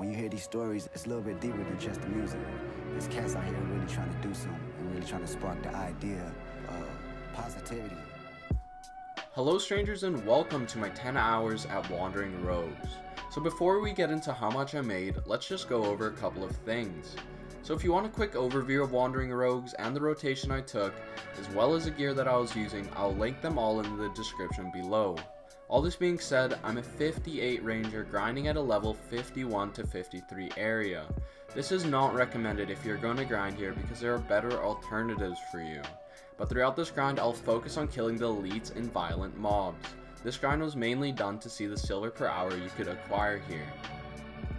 when you hear these stories, it's a little bit deeper than just the music. There's cats out here really trying to do something and really trying to spark the idea of positivity. Hello strangers, and welcome to my 10 hours at Wandering Rogues. So before we get into how much I made, let's just go over a couple of things. So if you want a quick overview of Wandering Rogues and the rotation I took, as well as the gear that I was using, I'll link them all in the description below. All this being said, I'm a 58 ranger grinding at a level 51 to 53 area. This is not recommended if you're going to grind here because there are better alternatives for you. But throughout this grind, I'll focus on killing the elites and violent mobs. This grind was mainly done to see the silver per hour you could acquire here.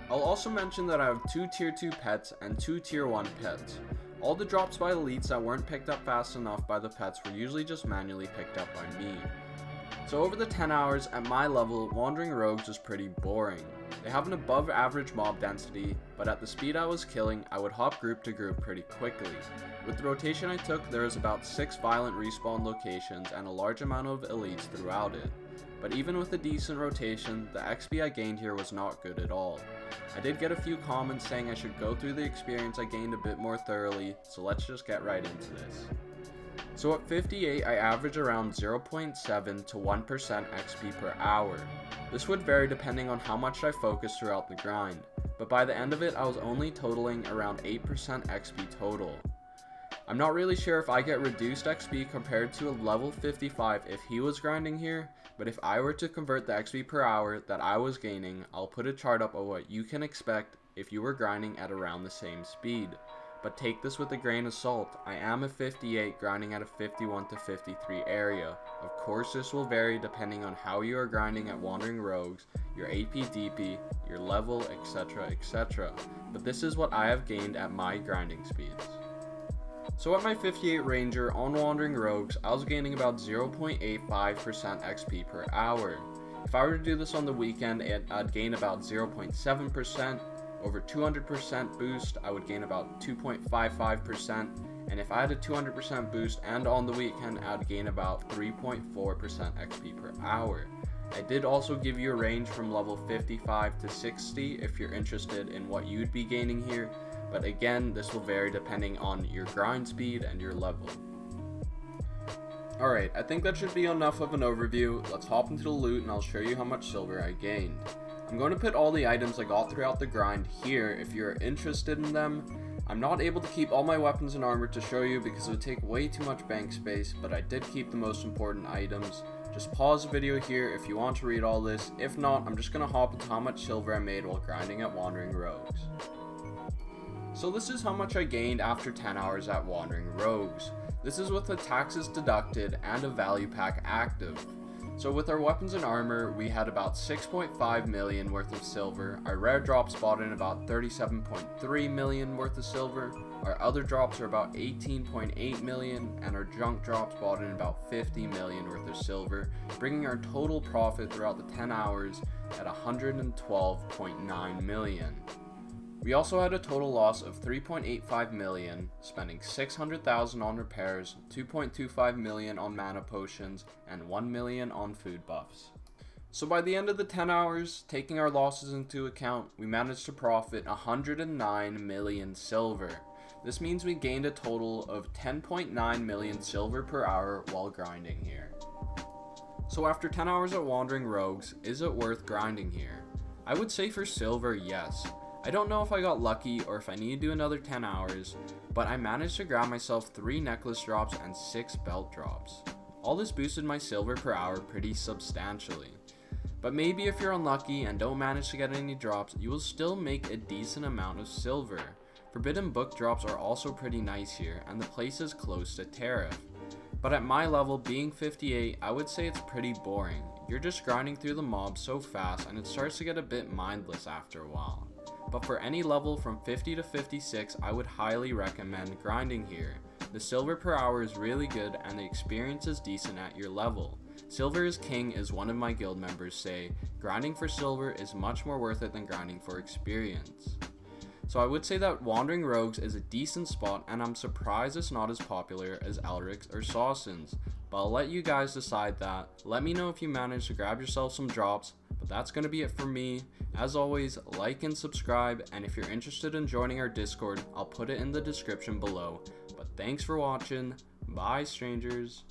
I'll also mention that I have 2 tier 2 pets and 2 tier 1 pets. All the drops by elites that weren't picked up fast enough by the pets were usually just manually picked up by me. So over the 10 hours at my level, Wandering Rogues was pretty boring. They have an above average mob density, but at the speed I was killing, I would hop group to group pretty quickly. With the rotation I took, there was about 6 violent respawn locations and a large amount of elites throughout it. But even with a decent rotation, the XP I gained here was not good at all. I did get a few comments saying I should go through the experience I gained a bit more thoroughly, so let's just get right into this. So at 58, I average around 0.7 to 1% XP per hour. This would vary depending on how much I focused throughout the grind, but by the end of it I was only totaling around 8% XP total. I'm not really sure if I get reduced XP compared to a level 55 if he was grinding here, but if I were to convert the XP per hour that I was gaining, I'll put a chart up of what you can expect if you were grinding at around the same speed. But take this with a grain of salt, I am a 58 grinding at a 51 to 53 area. Of course this will vary depending on how you are grinding at Wandering Rogues, your AP DP, your level, etc, etc. But this is what I have gained at my grinding speeds. So at my 58 ranger on Wandering Rogues, I was gaining about 0.85% XP per hour. If I were to do this on the weekend, I'd gain about 0.7%. Over 200% boost, I would gain about 2.55%, and if I had a 200% boost and on the weekend, I'd gain about 3.4% XP per hour. I did also give you a range from level 55 to 60 if you're interested in what you'd be gaining here, but again, this will vary depending on your grind speed and your level. Alright, I think that should be enough of an overview. Let's hop into the loot and I'll show you how much silver I gained. I'm going to put all the items I got throughout the grind here if you're interested in them. I'm not able to keep all my weapons and armor to show you because it would take way too much bank space, but I did keep the most important items. Just pause the video here if you want to read all this. If not, I'm just going to hop into how much silver I made while grinding at Wandering Rogues. So this is how much I gained after 10 hours at Wandering Rogues. This is with the taxes deducted and a value pack active. So with our weapons and armor, we had about 6.5 million worth of silver, our rare drops bought in about 37.3 million worth of silver, our other drops are about 18.8 million, and our junk drops bought in about 50 million worth of silver, bringing our total profit throughout the 10 hours at 112.9 million. We also had a total loss of 3.85 million, spending 600,000 on repairs, 2.25 million on mana potions, and 1 million on food buffs. So by the end of the 10 hours, taking our losses into account, we managed to profit 109 million silver. This means we gained a total of 10.9 million silver per hour while grinding here. So after 10 hours at Wandering Rogues, is it worth grinding here? I would say for silver, yes. I don't know if I got lucky or if I need to do another 10 hours, but I managed to grab myself 3 necklace drops and 6 belt drops. All this boosted my silver per hour pretty substantially. But maybe if you're unlucky and don't manage to get any drops, you will still make a decent amount of silver. Forbidden book drops are also pretty nice here, and the place is close to tariff. But at my level, being 58, I would say it's pretty boring. You're just grinding through the mobs so fast and it starts to get a bit mindless after a while. But for any level from 50 to 56, I would highly recommend grinding here. The silver per hour is really good and the experience is decent at your level. Silver is king, as one of my guild members say. Grinding for silver is much more worth it than grinding for experience. So I would say that Wandering Rogues is a decent spot, and I'm surprised it's not as popular as Elric's or Sawson's, but I'll let you guys decide that. Let me know if you managed to grab yourself some drops, But that's going to be it for me. As always, like and subscribe, and if you're interested in joining our Discord, I'll put it in the description below. But thanks for watching. Bye, strangers.